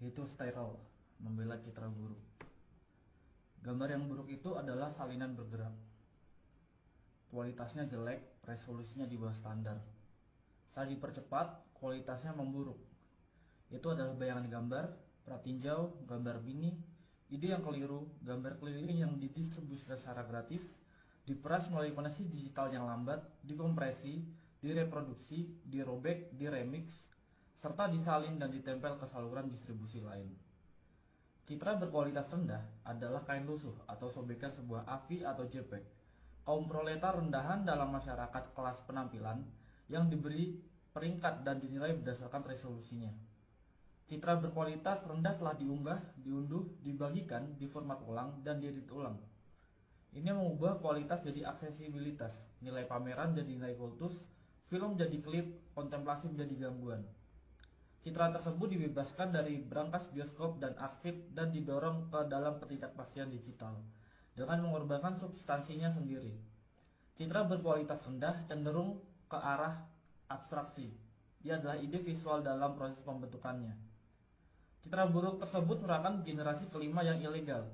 yaitu sterile, membela citra buruk. Gambar yang buruk itu adalah salinan bergerak. Kualitasnya jelek, resolusinya di bawah standar. Saat dipercepat, kualitasnya memburuk. Itu adalah bayangan gambar, pratinjau, gambar bini, ide yang keliru, gambar keliling yang didistribusikan secara gratis, diperas melalui koneksi digital yang lambat, dikompresi, direproduksi, dirobek, diremix, serta disalin dan ditempel ke saluran distribusi lain. Citra berkualitas rendah adalah kain lusuh atau sobekan sebuah AVI atau JPEG. Kaum proletar rendahan dalam masyarakat kelas penampilan yang diberi peringkat dan dinilai berdasarkan resolusinya. Citra berkualitas rendah telah diunggah, diunduh, dibagikan, diformat ulang, dan diedit ulang. Ini mengubah kualitas jadi aksesibilitas, nilai pameran jadi nilai kultus, film jadi klip, kontemplasi menjadi gangguan. Citra tersebut dibebaskan dari brankas bioskop dan arsip dan didorong ke dalam ketidakpastian digital dengan mengorbankan substansinya sendiri. Citra berkualitas rendah cenderung ke arah abstraksi. Ia adalah ide visual dalam proses pembentukannya. Citra buruk tersebut merupakan generasi kelima yang ilegal,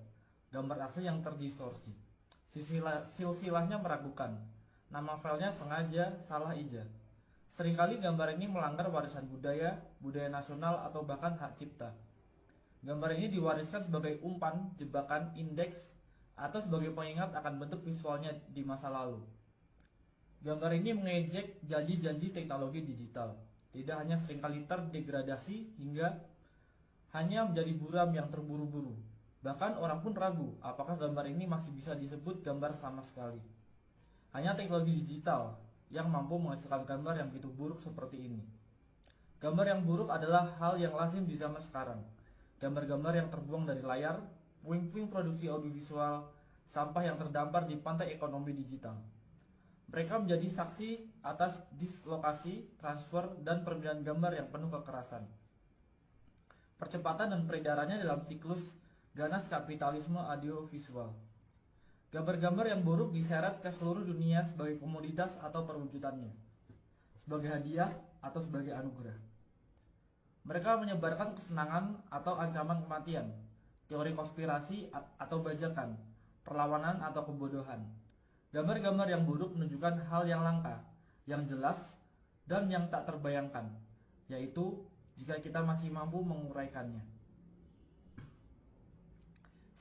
gambar asli yang terdistorsi. Silsilahnya meragukan. Nama filenya sengaja salah ija. Seringkali gambar ini melanggar warisan budaya, budaya nasional, atau bahkan hak cipta. Gambar ini diwariskan sebagai umpan, jebakan, indeks, atau sebagai pengingat akan bentuk visualnya di masa lalu. Gambar ini mengejek janji-janji teknologi digital. Tidak hanya seringkali terdegradasi hingga hanya menjadi buram yang terburu-buru. Bahkan orang pun ragu apakah gambar ini masih bisa disebut gambar sama sekali. Hanya teknologi digital yang mampu menghasilkan gambar yang begitu buruk seperti ini. Gambar yang buruk adalah hal yang lazim di zaman sekarang. Gambar-gambar yang terbuang dari layar, puing-puing produksi audiovisual, sampah yang terdampar di pantai ekonomi digital. Mereka menjadi saksi atas dislokasi, transfer, dan permintaan gambar yang penuh kekerasan. Percepatan dan peredarannya dalam siklus ganas kapitalisme audiovisual. Gambar-gambar yang buruk diseret ke seluruh dunia sebagai komoditas atau perwujudannya, sebagai hadiah atau sebagai anugerah. Mereka menyebarkan kesenangan atau ancaman kematian, teori konspirasi atau bajakan, perlawanan atau kebodohan. Gambar-gambar yang buruk menunjukkan hal yang langka, yang jelas, dan yang tak terbayangkan, yaitu jika kita masih mampu menguraikannya.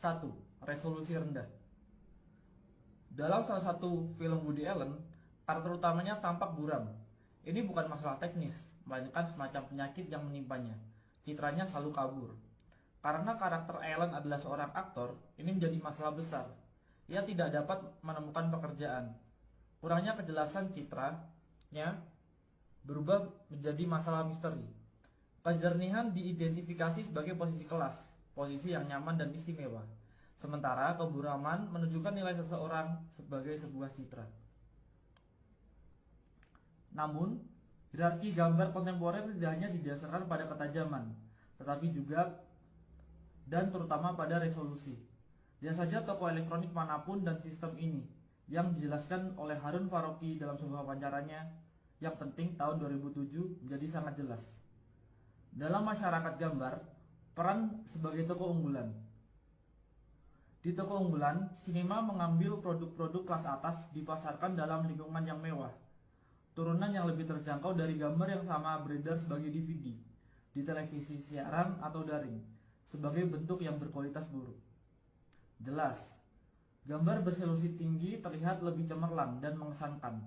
1. Resolusi rendah. Dalam salah satu film Woody Allen, karakter utamanya tampak buram. Ini bukan masalah teknis, melainkan semacam penyakit yang menimpanya. Citranya selalu kabur. Karena karakter Allen adalah seorang aktor, ini menjadi masalah besar. Ia tidak dapat menemukan pekerjaan. Kurangnya kejelasan citranya berubah menjadi masalah misteri. Kejernihan diidentifikasi sebagai posisi kelas, posisi yang nyaman dan istimewa. Sementara keburaman menunjukkan nilai seseorang sebagai sebuah citra. Namun, hierarki gambar kontemporer tidak hanya didasarkan pada ketajaman, tetapi juga dan terutama pada resolusi. Lihat saja toko elektronik manapun dan sistem ini, yang dijelaskan oleh Harun Faroqi dalam sebuah wawancaranya yang penting tahun 2007 menjadi sangat jelas. Dalam masyarakat gambar, peran sebagai toko unggulan. Di toko unggulan, sinema mengambil produk-produk kelas atas dipasarkan dalam lingkungan yang mewah. Turunan yang lebih terjangkau dari gambar yang sama beredar sebagai DVD, di televisi siaran atau daring, sebagai bentuk yang berkualitas buruk. Jelas, gambar beresolusi tinggi terlihat lebih cemerlang dan mengesankan,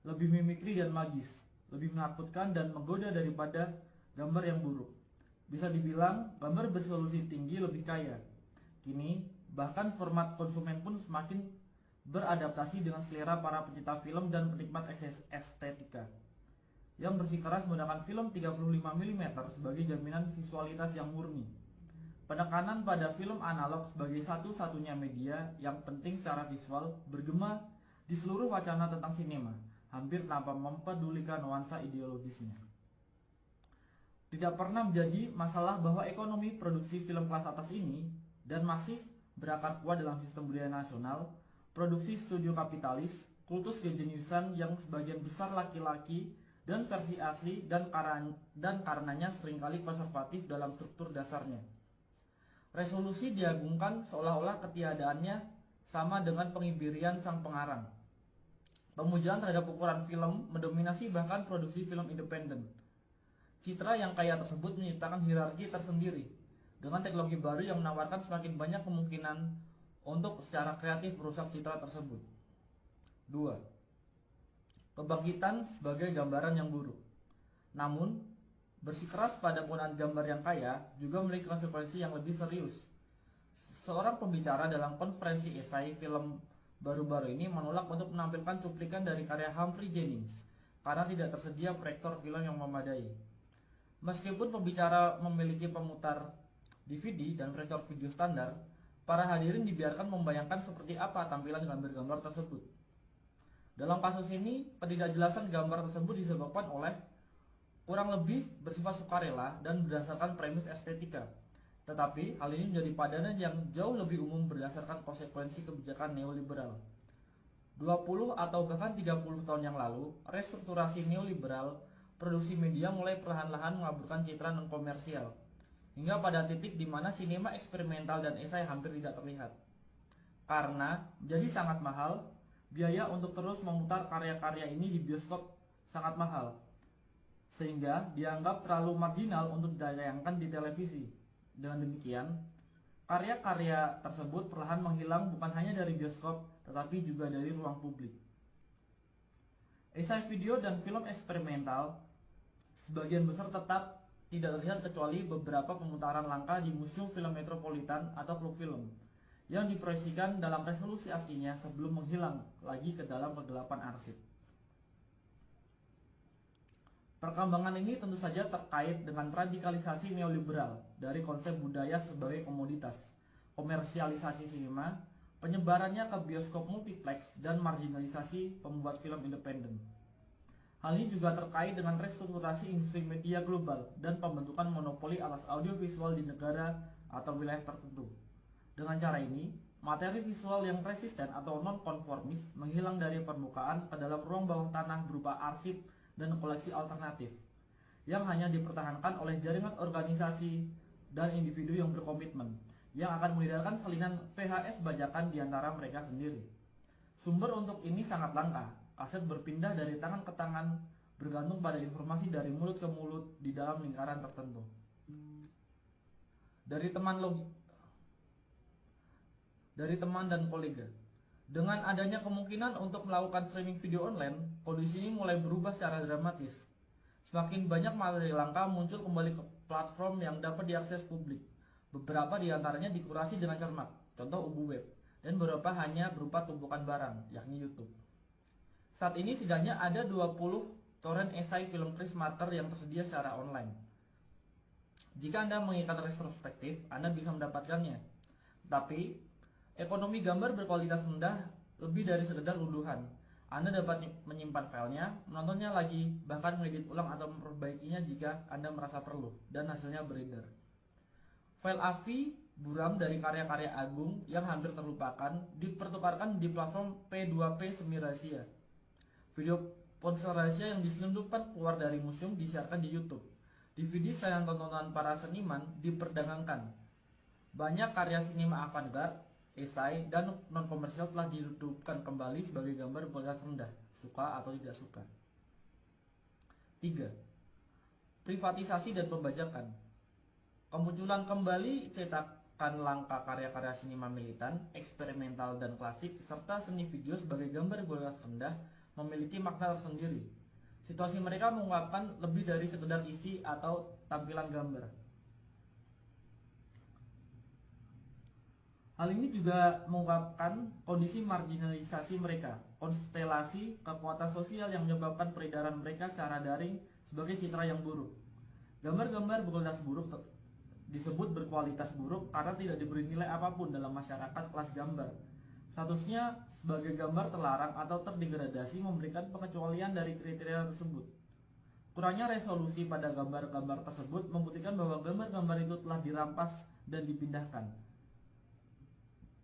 lebih mimikri dan magis, lebih menakutkan dan menggoda daripada gambar yang buruk. Bisa dibilang, gambar beresolusi tinggi lebih kaya. Kini, bahkan format konsumen pun semakin beradaptasi dengan selera para pencinta film dan penikmat estetika yang bersikeras menggunakan film 35 mm sebagai jaminan visualitas yang murni. Penekanan pada film analog sebagai satu-satunya media yang penting secara visual bergema di seluruh wacana tentang sinema, hampir tanpa mempedulikan nuansa ideologisnya. Tidak pernah menjadi masalah bahwa ekonomi produksi film kelas atas ini dan masih berakar kuat dalam sistem budaya nasional, produksi studio kapitalis, kultus kejeniusan yang sebagian besar laki-laki dan versi asli dan karenanya seringkali konservatif dalam struktur dasarnya. Resolusi diagungkan seolah-olah ketiadaannya sama dengan pengibirian sang pengarang. Pemujaan terhadap ukuran film mendominasi bahkan produksi film independen. Citra yang kaya tersebut menciptakan hierarki tersendiri dengan teknologi baru yang menawarkan semakin banyak kemungkinan untuk secara kreatif merusak citra tersebut. 2. Kebangkitan sebagai gambaran yang buruk. Namun, bersikeras pada penggunaan gambar yang kaya juga memiliki konsekuensi yang lebih serius. Seorang pembicara dalam konferensi esai film baru-baru ini menolak untuk menampilkan cuplikan dari karya Humphrey Jennings karena tidak tersedia proyektor film yang memadai. Meskipun pembicara memiliki pemutar DVD dan proyektor video standar, para hadirin dibiarkan membayangkan seperti apa tampilan gambar-gambar tersebut. Dalam kasus ini, ketidakjelasan gambar tersebut disebabkan oleh kurang lebih bersifat sukarela dan berdasarkan premis estetika. Tetapi hal ini menjadi padanan yang jauh lebih umum berdasarkan konsekuensi kebijakan neoliberal. 20 atau bahkan 30 tahun yang lalu, restrukturasi neoliberal, produksi media mulai perlahan-lahan mengaburkan citra non-komersial, hingga pada titik di mana sinema eksperimental dan esai hampir tidak terlihat. Karena menjadi sangat mahal, biaya untuk terus memutar karya-karya ini di bioskop sangat mahal, sehingga dianggap terlalu marginal untuk ditayangkan di televisi. Dengan demikian, karya-karya tersebut perlahan menghilang bukan hanya dari bioskop, tetapi juga dari ruang publik. Esai video dan film eksperimental sebagian besar tetap tidak terlihat kecuali beberapa pemutaran langka di Museum Film Metropolitan atau klub film yang diproyeksikan dalam resolusi aslinya sebelum menghilang lagi ke dalam kegelapan arsip. Perkembangan ini tentu saja terkait dengan radikalisasi neoliberal dari konsep budaya sebagai komoditas, komersialisasi sinema, penyebarannya ke bioskop multiplex, dan marginalisasi pembuat film independen. Hal ini juga terkait dengan restrukturasi industri media global dan pembentukan monopoli atas audiovisual di negara atau wilayah tertentu. Dengan cara ini, materi visual yang resisten atau non-konformis menghilang dari permukaan ke dalam ruang bawah tanah berupa arsip dan koleksi alternatif yang hanya dipertahankan oleh jaringan organisasi dan individu yang berkomitmen yang akan mengedarkan salinan VHS bajakan di antara mereka sendiri. Sumber untuk ini sangat langka. Kaset berpindah dari tangan ke tangan bergantung pada informasi dari mulut ke mulut di dalam lingkaran tertentu. Dari teman dan kolega. Dengan adanya kemungkinan untuk melakukan streaming video online, kondisi ini mulai berubah secara dramatis. Semakin banyak materi langka muncul kembali ke platform yang dapat diakses publik. Beberapa di antaranya dikurasi dengan cermat, contoh UBU Web, dan beberapa hanya berupa tumpukan barang, yakni YouTube. Saat ini setidaknya ada 20 torrent esai film Chris Marker yang tersedia secara online. Jika Anda menginginkan retrospektif, Anda bisa mendapatkannya. Tapi, ekonomi gambar berkualitas rendah lebih dari sekedar unduhan. Anda dapat menyimpan filenya, menontonnya lagi, bahkan mengedit ulang atau memperbaikinya jika Anda merasa perlu, dan hasilnya beredar. File AVI buram dari karya-karya agung yang hampir terlupakan dipertukarkan di platform P2P semi rahasia. Video ponsel rahasia yang diselundupkan keluar dari museum disiarkan di YouTube. DVD saingan tontonan para seniman diperdagangkan. Banyak karya sinema avant-garde, esai, dan non-komersial telah dihidupkan kembali sebagai gambar berkualitas rendah, suka atau tidak suka. 3. Privatisasi dan pembajakan. Kemunculan kembali cetakan langka karya-karya sinema militan, eksperimental, dan klasik, serta seni video sebagai gambar berkualitas rendah memiliki makna tersendiri. Situasi mereka mengungkapkan lebih dari sekedar isi atau tampilan gambar. Hal ini juga mengungkapkan kondisi marginalisasi mereka, konstelasi kekuatan sosial yang menyebabkan peredaran mereka secara daring sebagai citra yang buruk. Gambar-gambar berkualitas buruk disebut berkualitas buruk karena tidak diberi nilai apapun dalam masyarakat kelas gambar. Statusnya sebagai gambar terlarang atau terdegradasi memberikan pengecualian dari kriteria tersebut. Kurangnya resolusi pada gambar-gambar tersebut membuktikan bahwa gambar-gambar itu telah dirampas dan dipindahkan.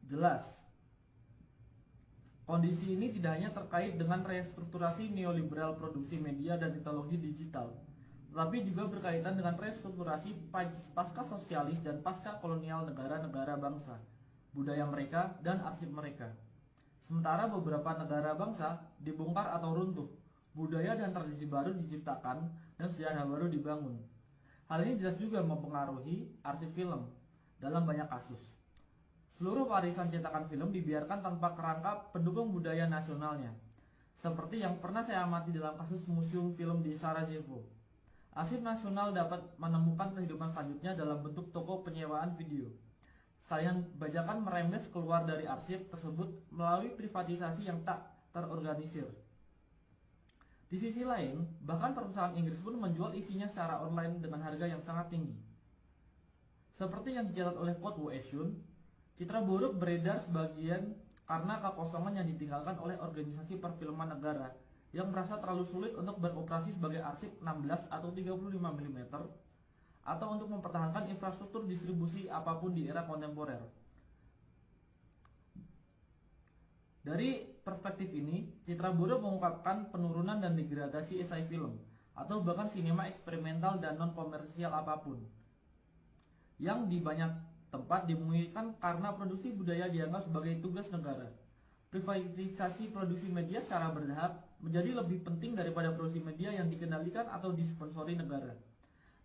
Jelas, Kondisi ini tidak hanya terkait dengan restrukturasi neoliberal produksi media dan teknologi digital, tetapi juga berkaitan dengan restrukturasi pasca sosialis dan pasca kolonial negara-negara bangsa, budaya mereka, dan arsip mereka. Sementara beberapa negara bangsa dibongkar atau runtuh, budaya dan tradisi baru diciptakan, dan sejarah baru dibangun. Hal ini jelas juga mempengaruhi arsip film dalam banyak kasus. Seluruh warisan cetakan film dibiarkan tanpa kerangka pendukung budaya nasionalnya, seperti yang pernah saya amati dalam kasus Museum Film di Sarajevo. Arsip nasional dapat menemukan kehidupan selanjutnya dalam bentuk toko penyewaan video. Saingan bajakan merembes keluar dari arsip tersebut melalui privatisasi yang tak terorganisir. Di sisi lain, bahkan perusahaan Inggris pun menjual isinya secara online dengan harga yang sangat tinggi. Seperti yang dicatat oleh Kotwo Esun, citra buruk beredar sebagian karena kekosongan yang ditinggalkan oleh organisasi perfilman negara yang merasa terlalu sulit untuk beroperasi sebagai arsip 16 atau 35 mm atau untuk mempertahankan infrastruktur distribusi apapun di era kontemporer. Dari perspektif ini, citra buruk mengungkapkan penurunan dan degradasi esai film atau bahkan sinema eksperimental dan non-komersial apapun yang di banyak tempat dimungkinkan karena produksi budaya dianggap sebagai tugas negara. Privatisasi produksi media secara bertahap menjadi lebih penting daripada produksi media yang dikendalikan atau disponsori negara.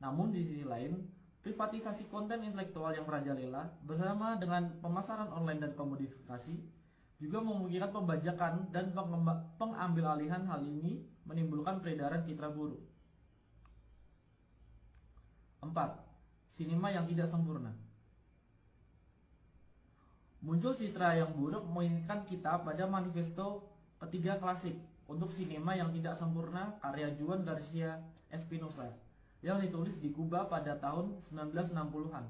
Namun di sisi lain, privatisasi konten intelektual yang merajalela bersama dengan pemasaran online dan komodifikasi juga memungkinkan pembajakan dan pengambilalihan. Hal ini menimbulkan peredaran citra buruk. 4. Sinema yang tidak sempurna. Muncul citra yang buruk mengingatkan kita pada manifesto ketiga klasik untuk sinema yang tidak sempurna karya Juan Garcia Espinosa yang ditulis di Kuba pada tahun 1960-an.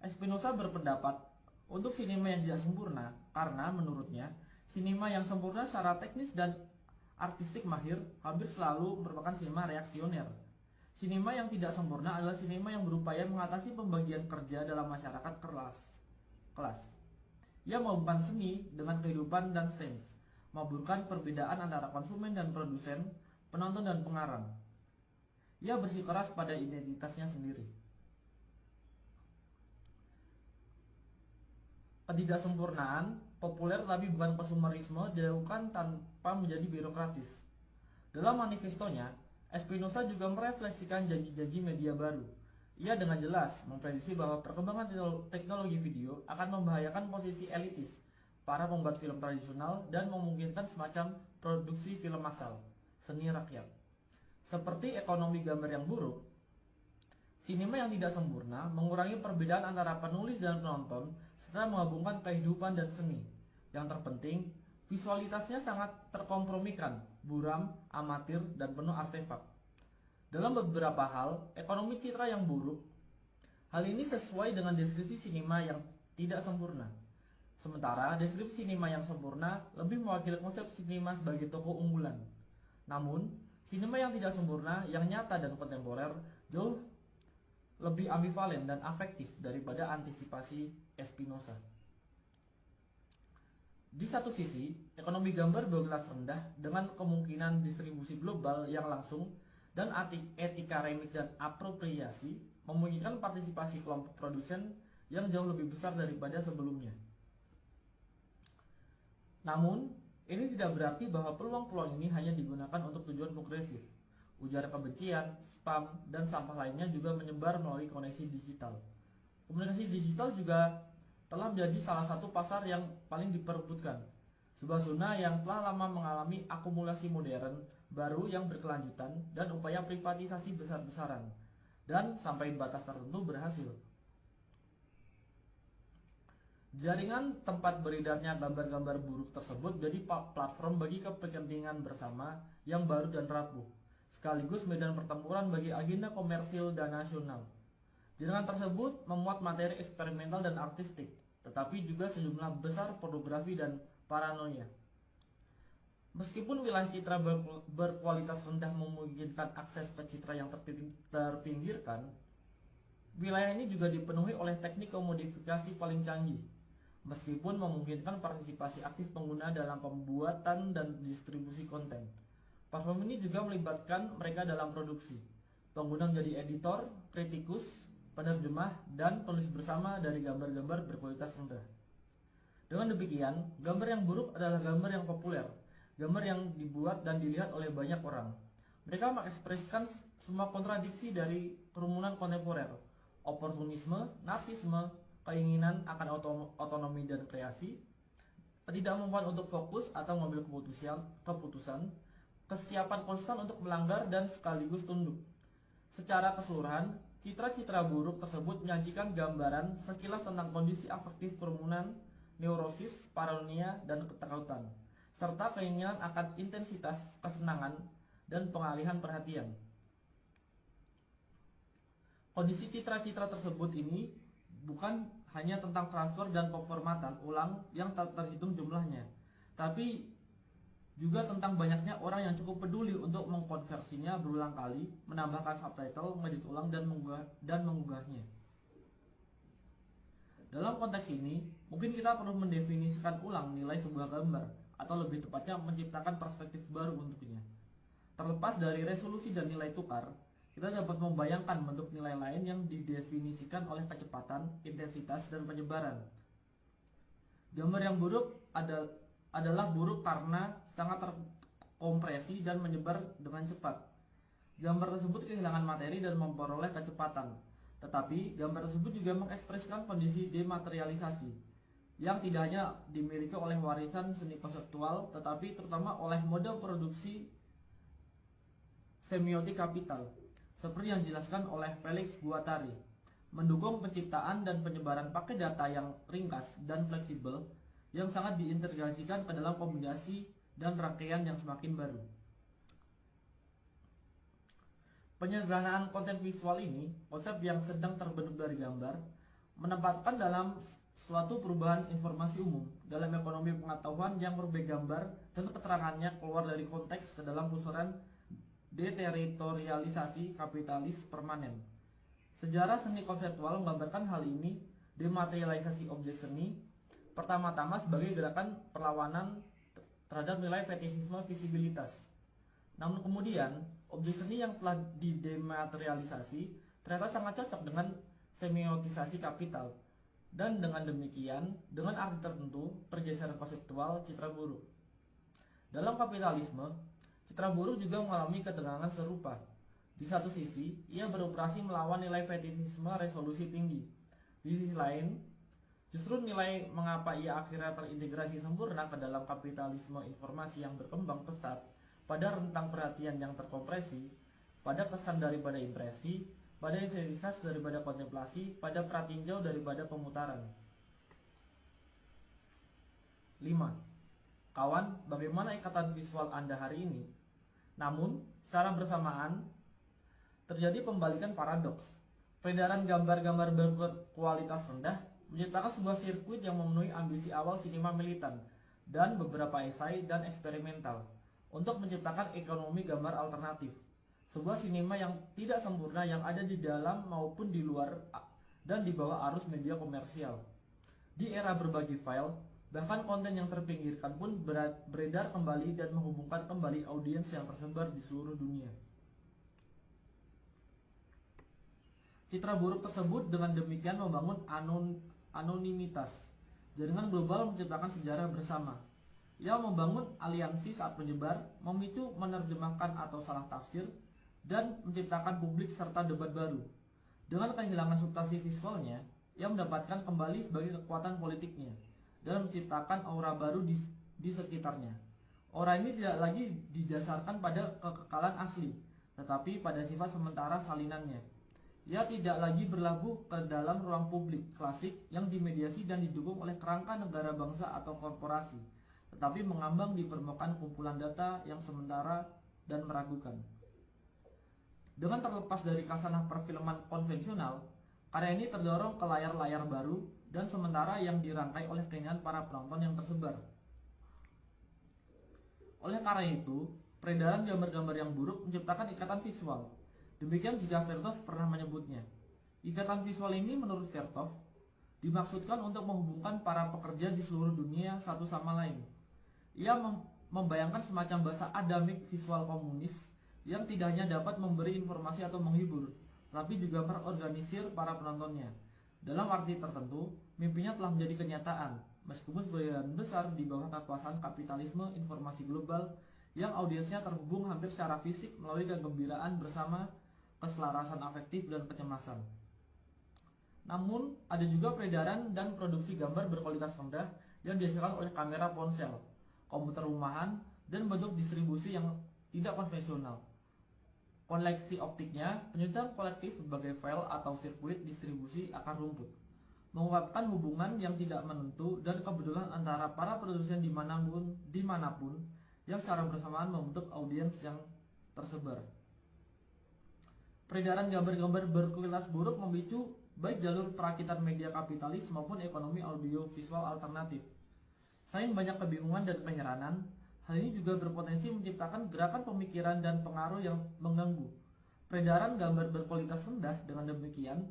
Espinosa berpendapat untuk sinema yang tidak sempurna karena menurutnya sinema yang sempurna secara teknis dan artistik mahir hampir selalu merupakan sinema reaksioner. Sinema yang tidak sempurna adalah sinema yang berupaya mengatasi pembagian kerja dalam masyarakat kelas. Ia menghubungkan seni dengan kehidupan dan sains, membutuhkan perbedaan antara konsumen dan produsen, penonton dan pengarang. Ia bersikeras pada identitasnya sendiri. Ketidaksempurnaan populer tapi bukan konsumerisme dilakukan tanpa menjadi birokratis. Dalam manifestonya, Espinosa juga merefleksikan janji-janji media baru. Ia dengan jelas memprediksi bahwa perkembangan teknologi video akan membahayakan posisi elitis para pembuat film tradisional dan memungkinkan semacam produksi film massal, seni rakyat. Seperti ekonomi gambar yang buruk, sinema yang tidak sempurna mengurangi perbedaan antara penulis dan penonton serta menggabungkan kehidupan dan seni. Yang terpenting, visualitasnya sangat terkompromikan, buram, amatir, dan penuh artefak. Dalam beberapa hal, ekonomi citra yang buruk, hal ini sesuai dengan deskripsi sinema yang tidak sempurna. Sementara deskripsi sinema yang sempurna lebih mewakili konsep sinema sebagai tokoh unggulan. Namun, sinema yang tidak sempurna, yang nyata dan kontemporer, jauh lebih ambivalen dan afektif daripada antisipasi Espinosa. Di satu sisi, ekonomi gambar berkelas rendah dengan kemungkinan distribusi global yang langsung dan etika remix dan apropriasi memungkinkan partisipasi kelompok produsen yang jauh lebih besar daripada sebelumnya. Namun, ini tidak berarti bahwa peluang-peluang ini hanya digunakan untuk tujuan progresif. Ujar kebencian, spam, dan sampah lainnya juga menyebar melalui koneksi digital. Komunikasi digital juga telah menjadi salah satu pasar yang paling diperebutkan. Sebuah zona yang telah lama mengalami akumulasi modern baru yang berkelanjutan dan upaya privatisasi besar-besaran, dan sampai batas tertentu berhasil. Jaringan tempat beredarnya gambar-gambar buruk tersebut jadi platform bagi kepentingan bersama yang baru dan rapuh, sekaligus medan pertempuran bagi agenda komersil dan nasional. Jaringan tersebut memuat materi eksperimental dan artistik, tetapi juga sejumlah besar pornografi dan paranoia. Meskipun wilayah citra berkualitas rendah memungkinkan akses ke citra yang terpinggirkan, wilayah ini juga dipenuhi oleh teknik komodifikasi paling canggih. meskipun memungkinkan partisipasi aktif pengguna dalam pembuatan dan distribusi konten. Platform ini juga melibatkan mereka dalam produksi. Pengguna menjadi editor, kritikus, penerjemah, dan penulis bersama dari gambar-gambar berkualitas rendah. Dengan demikian, gambar yang buruk adalah gambar yang populer, gambar yang dibuat dan dilihat oleh banyak orang. Mereka mengekspresikan semua kontradiksi dari kerumunan kontemporer, oportunisme, narsisme, keinginan akan otonomi dan kreasi, ketidakmampuan untuk fokus atau mengambil keputusan, kesiapan konstan untuk melanggar dan sekaligus tunduk. Secara keseluruhan, citra-citra buruk tersebut menyajikan gambaran sekilas tentang kondisi afektif kerumunan, neurosis, paranoia, dan ketakutan, serta keinginan akan intensitas kesenangan dan pengalihan perhatian. Kondisi citra-citra tersebut ini bukan hanya tentang transfer dan pemformatan ulang yang tak terhitung jumlahnya, tapi juga tentang banyaknya orang yang cukup peduli untuk mengkonversinya berulang kali, menambahkan subtitle, mengedit ulang, dan mengunggahnya. Dalam konteks ini, mungkin kita perlu mendefinisikan ulang nilai sebuah gambar, atau lebih tepatnya menciptakan perspektif baru untuknya. Terlepas dari resolusi dan nilai tukar, kita dapat membayangkan bentuk nilai lain yang didefinisikan oleh kecepatan, intensitas, dan penyebaran. Gambar yang buruk adalah buruk karena sangat terkompresi dan menyebar dengan cepat. Gambar tersebut kehilangan materi dan memperoleh kecepatan. Tetapi gambar tersebut juga mengekspresikan kondisi dematerialisasi yang tidak hanya dimiliki oleh warisan seni konseptual, tetapi terutama oleh mode produksi semiotik kapital, seperti yang dijelaskan oleh Felix Guattari, mendukung penciptaan dan penyebaran paket data yang ringkas dan fleksibel yang sangat diintegrasikan ke dalam kombinasi dan rangkaian yang semakin baru. Penyederhanaan konten visual ini, konsep yang sedang terbentuk dari gambar, menempatkan dalam suatu perubahan informasi umum dalam ekonomi pengetahuan yang merubah gambar dan keterangannya keluar dari konteks ke dalam pusaran deteritorialisasi kapitalis permanen. Sejarah seni konseptual menggambarkan hal ini. Dematerialisasi objek seni pertama-tama sebagai gerakan perlawanan terhadap nilai fetisisme visibilitas. Namun kemudian, objek seni yang telah didematerialisasi ternyata sangat cocok dengan semiotisasi kapital. Dan dengan demikian, dengan arti tertentu, pergeseran konseptual citra buruk. Dalam kapitalisme, citra buruk juga mengalami ketegangan serupa. Di satu sisi, ia beroperasi melawan nilai fetisisme resolusi tinggi. Di sisi lain, justru nilai mengapa ia akhirnya terintegrasi sempurna ke dalam kapitalisme informasi yang berkembang pesat pada rentang perhatian yang terkompresi, pada kesan daripada impresi, pada estetisas daripada kontemplasi, pada pratinjau daripada pemutaran. 5. Kawan, bagaimana ikatan visual Anda hari ini? Namun, secara bersamaan, terjadi pembalikan paradoks. Peredaran gambar-gambar berkualitas rendah menciptakan sebuah sirkuit yang memenuhi ambisi awal sinema militan dan beberapa esai dan eksperimental untuk menciptakan ekonomi gambar alternatif. Sebuah sinema yang tidak sempurna yang ada di dalam maupun di luar dan di bawah arus media komersial. Di era berbagi file, bahkan konten yang terpinggirkan pun beredar kembali dan menghubungkan kembali audiens yang tersebar di seluruh dunia. Citra buruk tersebut dengan demikian membangun anonimitas. Jaringan global menciptakan sejarah bersama. Ia membangun aliansi saat menyebar, memicu menerjemahkan atau salah tafsir, dan menciptakan publik serta debat baru. Dengan kehilangan substansi visualnya, ia mendapatkan kembali sebagai kekuatan politiknya dan menciptakan aura baru di sekitarnya. Aura ini tidak lagi didasarkan pada kekekalan asli, tetapi pada sifat sementara salinannya. Ia tidak lagi berlabuh ke dalam ruang publik klasik yang dimediasi dan didukung oleh kerangka negara bangsa atau korporasi, tetapi mengambang di permukaan kumpulan data yang sementara dan meragukan. Dengan terlepas dari kasanah perfilman konvensional, karya ini terdorong ke layar-layar baru dan sementara yang dirangkai oleh keinginan para penonton yang tersebar. Oleh karena itu, peredaran gambar-gambar yang buruk menciptakan ikatan visual. Demikian jika Vertov pernah menyebutnya. Ikatan visual ini menurut Vertov dimaksudkan untuk menghubungkan para pekerja di seluruh dunia satu sama lain. Ia membayangkan semacam bahasa adamik visual komunis yang tidak hanya dapat memberi informasi atau menghibur, tapi juga mengorganisir para penontonnya. Dalam arti tertentu, mimpinya telah menjadi kenyataan, meskipun sebagian besar di bawah kekuasaan kapitalisme informasi global yang audiensnya terhubung hampir secara fisik melalui kegembiraan bersama, keselarasan afektif, dan kecemasan. Namun, ada juga peredaran dan produksi gambar berkualitas rendah yang dihasilkan oleh kamera ponsel, komputer rumahan, dan bentuk distribusi yang tidak konvensional. Koleksi optiknya, penelitian kolektif sebagai file atau sirkuit distribusi akan rumput, mengungkapkan hubungan yang tidak menentu dan kebetulan antara para produsen dimanapun yang secara bersamaan membentuk audiens yang tersebar. Peredaran gambar-gambar berkualitas buruk memicu baik jalur perakitan media kapitalis maupun ekonomi audiovisual alternatif. Selain banyak kebingungan dan keheranan, hal ini juga berpotensi menciptakan gerakan pemikiran dan pengaruh yang mengganggu. Peredaran gambar berkualitas rendah dengan demikian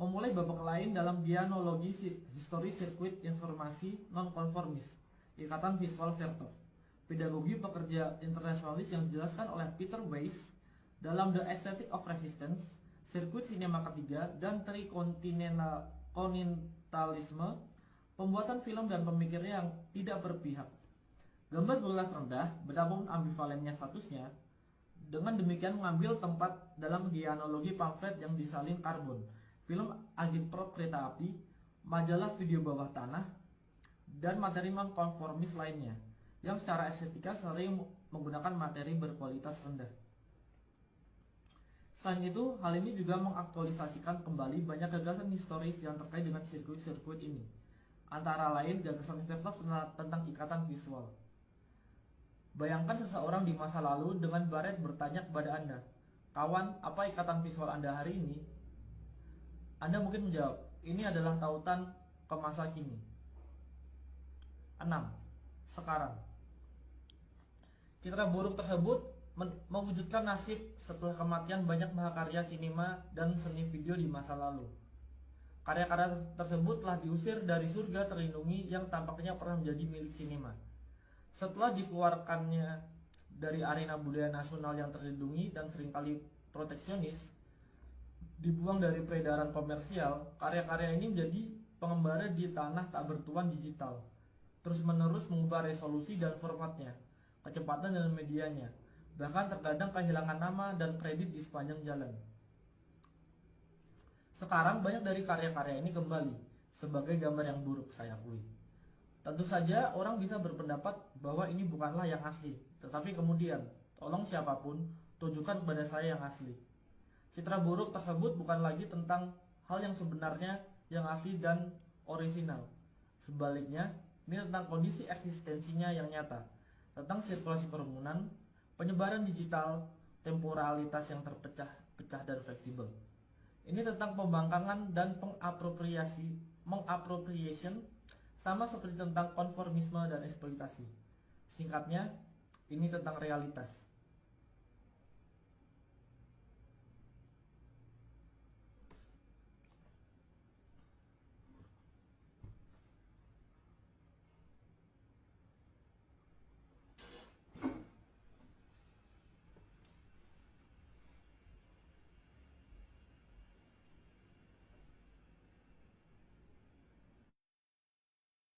memulai babak lain dalam dianologi histori sirkuit informasi nonkonformis, Ikatan Visual Vertov, pedagogi pekerja internasionalis yang dijelaskan oleh Peter Weiss dalam The Aesthetic of Resistance, Sirkuit Sinema Ketiga, dan Trikontinentalisme, pembuatan film dan pemikirnya yang tidak berpihak. Gambar berkualitas rendah, betapapun ambivalennya statusnya, dengan demikian mengambil tempat dalam dianologi pamflet yang disalin karbon, film agitprop kereta api, majalah video bawah tanah, dan materi nonkonformis lainnya, yang secara estetika sering menggunakan materi berkualitas rendah. Selain itu, hal ini juga mengaktualisasikan kembali banyak gagasan historis yang terkait dengan sirkuit-sirkuit ini. Antara lain gagasan Vertov tentang ikatan visual. Bayangkan seseorang di masa lalu dengan baret bertanya kepada Anda, "Kawan, apa ikatan visual Anda hari ini?" Anda mungkin menjawab, "Ini adalah tautan ke masa kini." 6. Sekarang. Citra buruk tersebut mewujudkan nasib setelah kematian banyak mahakarya sinema dan seni video di masa lalu. Karya-karya tersebut telah diusir dari surga terlindungi yang tampaknya pernah menjadi milik sinema. Setelah dikeluarkannya dari arena budaya nasional yang terlindungi dan seringkali proteksionis, dibuang dari peredaran komersial, karya-karya ini menjadi pengembara di tanah tak bertuan digital, terus-menerus mengubah resolusi dan formatnya, kecepatan dan medianya, bahkan terkadang kehilangan nama dan kredit di sepanjang jalan. Sekarang banyak dari karya-karya ini kembali sebagai gambar yang buruk, saya akui. Tentu saja orang bisa berpendapat bahwa ini bukanlah yang asli, tetapi kemudian, tolong siapapun, tunjukkan kepada saya yang asli. Citra buruk tersebut bukan lagi tentang hal yang sebenarnya yang asli dan orisinal. Sebaliknya, ini tentang kondisi eksistensinya yang nyata, tentang sirkulasi kerumunan, penyebaran digital, temporalitas yang terpecah-pecah dan fleksibel. Ini tentang pembangkangan dan mengappropriation, sama seperti tentang konformisme dan eksploitasi. Singkatnya, ini tentang realitas.